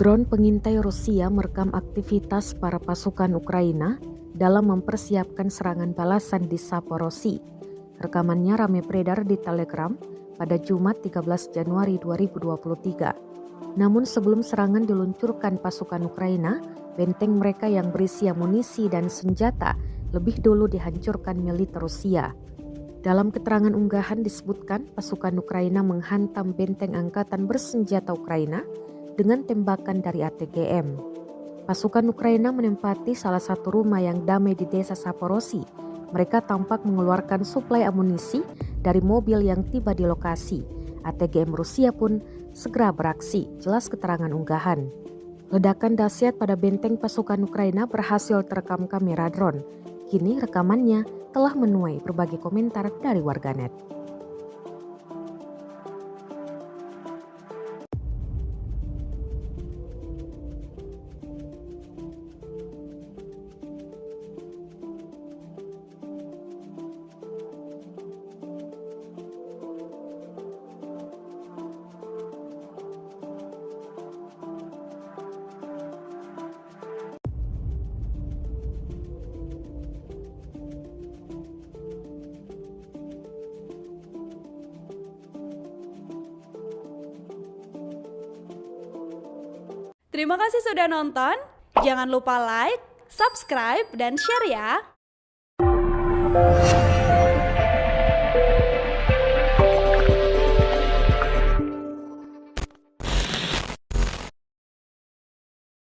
Drone pengintai Rusia merekam aktivitas para pasukan Ukraina dalam mempersiapkan serangan balasan di Zaporozhye. Rekamannya ramai beredar di Telegram pada Jumat 13 Januari 2023. Namun sebelum serangan diluncurkan pasukan Ukraina, benteng mereka yang berisi amunisi dan senjata lebih dulu dihancurkan militer Rusia. Dalam keterangan unggahan disebutkan pasukan Ukraina menghantam benteng angkatan bersenjata Ukraina dengan tembakan dari ATGM. Pasukan Ukraina menempati salah satu rumah yang damai di desa Zaporozhye. Mereka tampak mengeluarkan suplai amunisi dari mobil yang tiba di lokasi. ATGM Rusia pun segera beraksi, jelas keterangan unggahan. Ledakan dahsyat pada benteng pasukan Ukraina berhasil terekam kamera drone. Kini rekamannya telah menuai berbagai komentar dari warganet. Terima kasih sudah nonton. Jangan lupa like, subscribe, dan share ya.